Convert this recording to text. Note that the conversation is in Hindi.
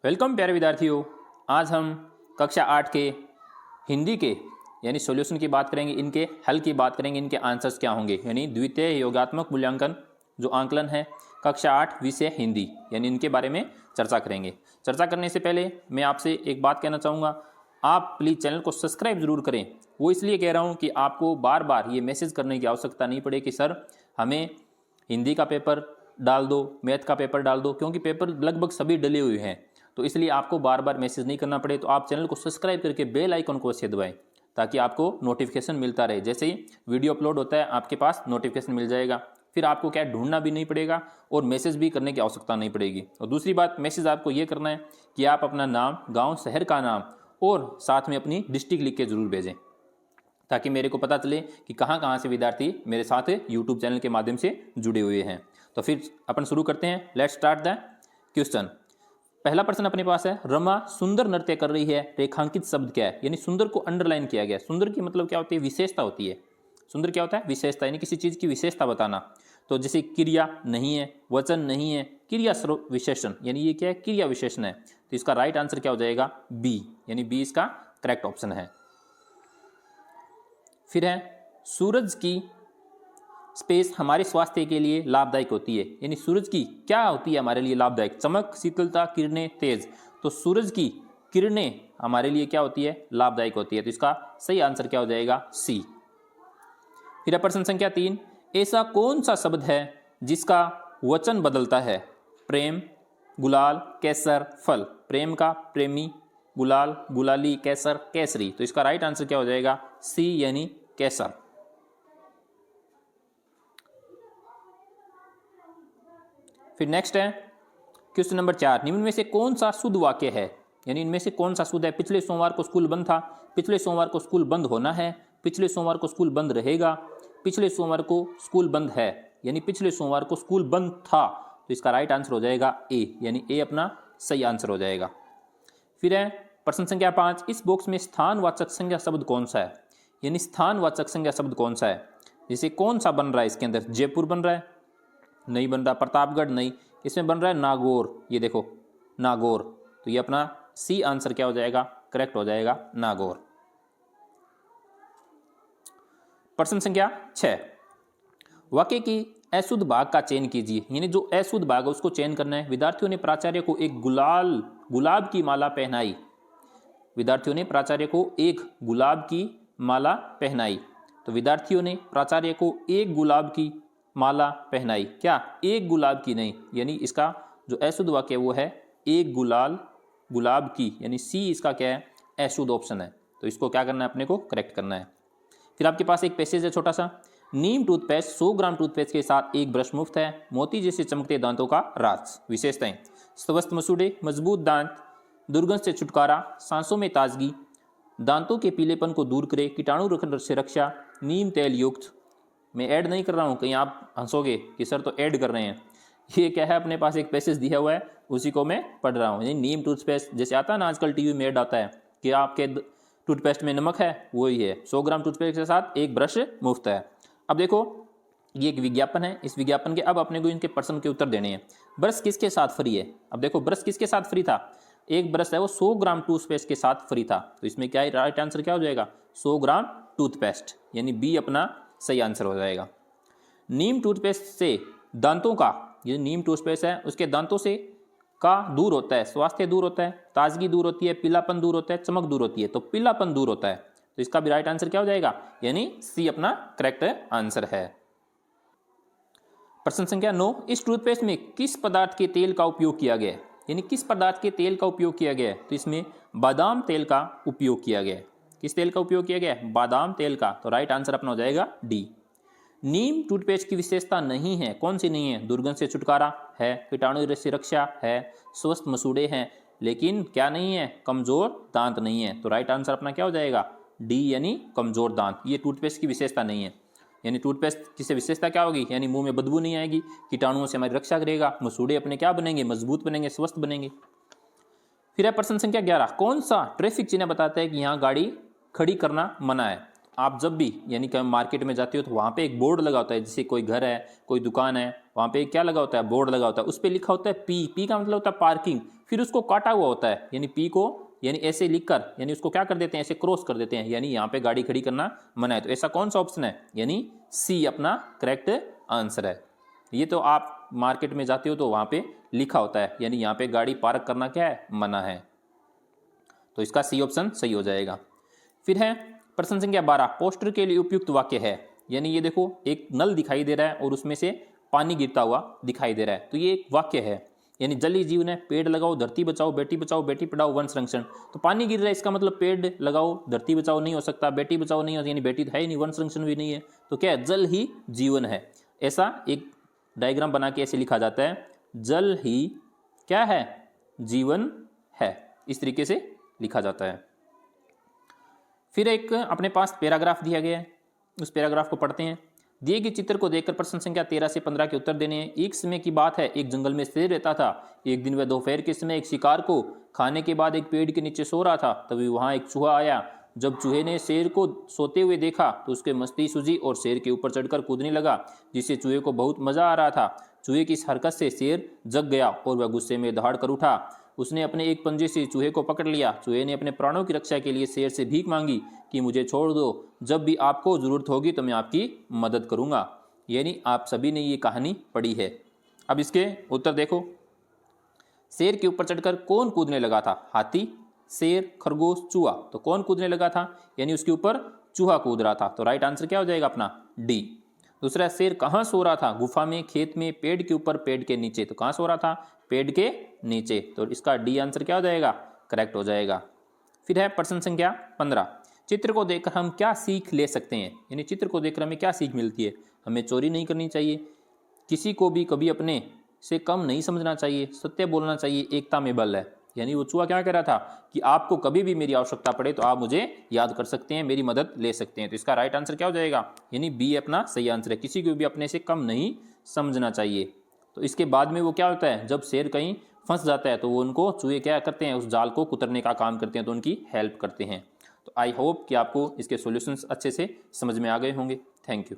वेलकम प्यारे विद्यार्थियों। आज हम कक्षा 8 के हिंदी के यानी सॉल्यूशन की बात करेंगे, इनके हल की बात करेंगे, इनके आंसर्स क्या होंगे, यानी द्वितीय योगात्मक मूल्यांकन जो आंकलन है कक्षा 8 विषय हिंदी, यानी इनके बारे में चर्चा करेंगे। चर्चा करने से पहले मैं आपसे एक बात कहना चाहूँगा, आप प्लीज़ चैनल को सब्सक्राइब जरूर करें। वो इसलिए कह रहा हूँ कि आपको बार बार ये मैसेज करने की आवश्यकता नहीं पड़े कि सर हमें हिंदी का पेपर डाल दो, मैथ का पेपर डाल दो, क्योंकि पेपर लगभग सभी डले हुए हैं। तो इसलिए आपको बार बार मैसेज नहीं करना पड़े। तो आप चैनल को सब्सक्राइब करके बेल आइकन को अवश्य दबाएं ताकि आपको नोटिफिकेशन मिलता रहे। जैसे ही वीडियो अपलोड होता है आपके पास नोटिफिकेशन मिल जाएगा, फिर आपको क्या ढूंढना भी नहीं पड़ेगा और मैसेज भी करने की आवश्यकता नहीं पड़ेगी। और दूसरी बात, मैसेज आपको ये करना है कि आप अपना नाम, गाँव, शहर का नाम और साथ में अपनी डिस्ट्रिक्ट लिख के जरूर भेजें, ताकि मेरे को पता चले कि कहाँ कहाँ से विद्यार्थी मेरे साथ यूट्यूब चैनल के माध्यम से जुड़े हुए हैं। तो फिर अपन शुरू करते हैं। Let's start the question. पहला प्रश्न अपने पास है, रमा सुंदर नृत्य कर रही है, रेखांकित शब्द क्या है? यानी सुंदर को अंडरलाइन किया गया। सुंदर की मतलब क्या होती है? विशेषता होती है। सुंदर क्या होता है? विशेषता, यानी किसी चीज़ की विशेषता बताना। तो जैसे क्रिया नहीं है, वचन नहीं है, क्रिया विशेषण, यानी ये क्या है? क्रिया विशेषण है। तो इसका राइट आंसर क्या हो जाएगा? बी, यानी बी इसका करेक्ट ऑप्शन है। फिर है, सूरज की स्पेस हमारे स्वास्थ्य के लिए लाभदायक होती है। यानी सूरज की क्या होती है हमारे लिए लाभदायक? चमक, शीतलता, किरणें, तेज। तो सूरज की किरणें हमारे लिए क्या होती है? लाभदायक होती है। तो इसका सही आंसर क्या हो जाएगा? सी। फिर प्रश्न संख्या 3, ऐसा कौन सा शब्द है जिसका वचन बदलता है? प्रेम, गुलाल, केसर, फल। प्रेम का प्रेमी, गुलाल, गुलाली, केसर, केसरी। तो इसका राइट आंसर क्या हो जाएगा? सी, यानी केसर। फिर नेक्स्ट है क्वेश्चन नंबर 4, निम्न में से कौन सा शुद्ध वाक्य है? यानी इनमें से कौन सा शुद्ध है? पिछले सोमवार को स्कूल बंद था, पिछले सोमवार को स्कूल बंद होना है, पिछले सोमवार को स्कूल बंद रहेगा, पिछले सोमवार को स्कूल बंद है, यानी पिछले सोमवार को स्कूल बंद था। तो इसका राइट आंसर हो जाएगा ए, यानी ए अपना सही आंसर हो जाएगा। फिर है प्रश्न संख्या 5, इस बॉक्स में स्थानवाचक संज्ञा शब्द कौन सा है? यानी स्थानवाचक संज्ञा शब्द कौन सा है? जैसे कौन सा बन रहा है इसके अंदर? जयपुर बन रहा है? नहीं बन रहा। प्रतापगढ़ नहीं। इसमें बन रहा है नागौर, ये देखो नागौर। तो ये अपना सी आंसर क्या हो जाएगा? करेक्ट हो जाएगा, नागौर। प्रश्न संख्या 6, वाक्य की अशुद्ध भाग का चयन कीजिए। यानी जो अशुद्ध भाग है उसको चयन करना है। विद्यार्थियों ने प्राचार्य को एक गुलाब की माला पहनाई। विद्यार्थियों ने प्राचार्य को एक गुलाब की माला पहनाई। तो विद्यार्थियों ने प्राचार्य को एक गुलाब की माला पहनाई। क्या? एक गुलाब की नहीं, यानी इसका जो अशुद्ध वाक्य है वो है एक गुलाब की, यानी सी इसका क्या है? अशुद्ध ऑप्शन है। तो इसको क्या करना है? अपने को करेक्ट करना है। फिर आपके पास एक पैसेज है छोटा सा, नीम टूथपेस्ट 100 ग्राम टूथपेस्ट के साथ एक ब्रश मुफ्त है। मोती जैसे चमकते दांतों का राज। विशेषताएं, स्वस्थ मसूड़े, मजबूत दांत, दुर्गंध से छुटकारा, सांसों में ताजगी, दांतों के पीलेपन को दूर करे, कीटाणु से रक्षा, नीम तेल युक्त। मैं ऐड नहीं कर रहा हूँ, कहीं आप हंसोगे कि सर तो ऐड कर रहे हैं। ये क्या है? अपने पास एक पैसेज दिया हुआ है, उसी को मैं पढ़ रहा हूँ। यानी नीम टूथपेस्ट, जैसे आता है ना आजकल टीवी में ऐड आता है कि आपके टूथपेस्ट में नमक है, वही है। 100 ग्राम टूथपेस्ट के साथ एक ब्रश मुफ्त है। अब देखो ये एक विज्ञापन है, इस विज्ञापन के अब अपने को इनके प्रश्न के उत्तर देने हैं। ब्रश किसके साथ फ्री है? अब देखो ब्रश किसके साथ फ्री था? एक ब्रश है वो 100 ग्राम टूथपेस्ट के साथ फ्री था। तो इसमें क्या है? राइट आंसर क्या हो जाएगा? 100 ग्राम टूथपेस्ट, यानी बी अपना सही आंसर हो जाएगा। नीम टूथपेस्ट से दांतों का, ये नीम टूथपेस्ट है उसके दांतों से का दूर होता है, स्वास्थ्य दूर होता है, ताजगी दूर होती है, पीलापन दूर होता है, चमक दूर होती है। तो पीलापन दूर होता है। तो इसका भी राइट आंसर क्या हो जाएगा? यानी सी अपना करेक्ट आंसर है। प्रश्न संख्या 9, इस टूथपेस्ट में किस पदार्थ के तेल का उपयोग किया गया है? यानी किस पदार्थ के तेल का उपयोग किया गया है? तो इसमें बादाम तेल का उपयोग किया गया है। किस तेल का उपयोग किया गया है? बादाम तेल का। तो राइट आंसर अपना हो जाएगा डी। नीम टूथपेस्ट की विशेषता नहीं है। कौन सी नहीं है? दुर्गंध से छुटकारा है, कीटाणु से रक्षा है, स्वस्थ मसूड़े हैं, लेकिन क्या नहीं है? कमजोर दांत नहीं है। तो राइट आंसर अपना क्या हो जाएगा? डी, यानी कमजोर दांत। ये टूथपेस्ट की विशेषता नहीं है। यानी टूथपेस्ट की विशेषता क्या होगी? यानी मुंह में बदबू नहीं आएगी, कीटाणुओं से हमारी रक्षा करेगा, मसूड़े अपने क्या बनेंगे? मजबूत बनेंगे, स्वस्थ बनेंगे। फिर है प्रश्न संख्या 11, कौन सा ट्रैफिक चिन्ह बताता है कि यहाँ गाड़ी खड़ी करना मना है? आप जब भी यानी कि मार्केट में जाते हो तो वहाँ पे एक बोर्ड लगा होता है, जैसे कोई घर है, कोई दुकान है, वहाँ पे क्या लगा होता है? बोर्ड लगा होता है। उस पर लिखा होता है पी। पी का मतलब होता है पार्किंग। फिर उसको काटा हुआ होता है, यानी पी को यानी ऐसे लिखकर यानी उसको क्या कर देते हैं, ऐसे क्रॉस कर देते हैं, यानी यहाँ पे गाड़ी खड़ी करना मना है। तो ऐसा कौन सा ऑप्शन है, यानी सी अपना करेक्ट आंसर है। ये तो आप मार्केट में जाते हो तो वहां पे लिखा होता है, यानी यहाँ पे गाड़ी पार्क करना क्या है, मना है। तो इसका सी ऑप्शन सही हो जाएगा। फिर है प्रश्न संख्या 12, पोस्टर के लिए उपयुक्त वाक्य है। यानी ये देखो एक नल दिखाई दे रहा है और उसमें से पानी गिरता हुआ दिखाई दे रहा है, तो ये एक वाक्य है। यानी जल ही जीवन है, पेड़ लगाओ धरती बचाओ, बेटी पढ़ाओ वन संरक्षण। तो पानी गिर रहा है, इसका मतलब पेड़ लगाओ धरती बचाओ नहीं हो सकता, बेटी बचाओ नहीं हो, यानी बेटी तो है ही नहीं, वन संरक्षण भी नहीं है, तो क्या है, जल ही जीवन है। ऐसा एक डायग्राम बना के ऐसे लिखा जाता है, जल ही क्या है, जीवन है, इस तरीके से लिखा जाता है। फिर एक अपने पास पैराग्राफ दिया गया है, उस पैराग्राफ को पढ़ते हैं। दिए गए चित्र को देखकर प्रश्न संख्या 13 से 15 के उत्तर देने हैं। एक समय की बात है, एक जंगल में शेर रहता था। एक दिन वह दोपहर के समय एक शिकार को खाने के बाद एक पेड़ के नीचे सो रहा था। तभी वहां एक चूहा आया। जब चूहे ने शेर को सोते हुए देखा तो उसके मस्ती सूझी और शेर के ऊपर चढ़कर कूदने लगा, जिससे चूहे को बहुत मजा आ रहा था। चूहे की इस हरकत से शेर जग गया और वह गुस्से में दहाड़ कर उठा। उसने अपने एक पंजे से चूहे को पकड़ लिया। चूहे ने अपने प्राणों की रक्षा के लिए शेर से भीख मांगी कि मुझे छोड़ दो, जब भी आपको जरूरत होगी तो मैं आपकी मदद करूंगा। यानी आप सभी ने ये कहानी पढ़ी है। अब इसके उत्तर देखो। शेर के ऊपर चढ़कर कौन कूदने लगा था, हाथी, शेर, खरगोश, चूहा। तो कौन कूदने लगा था, यानी उसके ऊपर चूहा कूद रहा था। तो राइट आंसर क्या हो जाएगा अपना, डी। दूसरा, शेर कहाँ सो रहा था, गुफा में, खेत में, पेड़ के ऊपर, पेड़ के नीचे। तो कहाँ सो रहा था, पेड़ के नीचे। तो इसका डी आंसर क्या हो जाएगा, करेक्ट हो जाएगा। फिर है प्रश्न संख्या 15, चित्र को देखकर हम क्या सीख ले सकते हैं। यानी चित्र को देखकर हमें क्या सीख मिलती है, हमें चोरी नहीं करनी चाहिए, किसी को भी कभी अपने से कम नहीं समझना चाहिए, सत्य बोलना चाहिए, एकता में बल है। यानी वो चूहा क्या कह रहा था कि आपको कभी भी मेरी आवश्यकता पड़े तो आप मुझे याद कर सकते हैं, मेरी मदद ले सकते हैं। तो इसका राइट आंसर क्या हो जाएगा, यानी बी अपना सही आंसर है, किसी को भी अपने से कम नहीं समझना चाहिए। तो इसके बाद में वो क्या होता है, जब शेर कहीं फंस जाता है तो वो उनको चूहे क्या करते हैं, उस जाल को कुतरने का काम करते हैं, तो उनकी हेल्प करते हैं। तो आई होप कि आपको इसके सॉल्यूशंस अच्छे से समझ में आ गए होंगे। Thank you.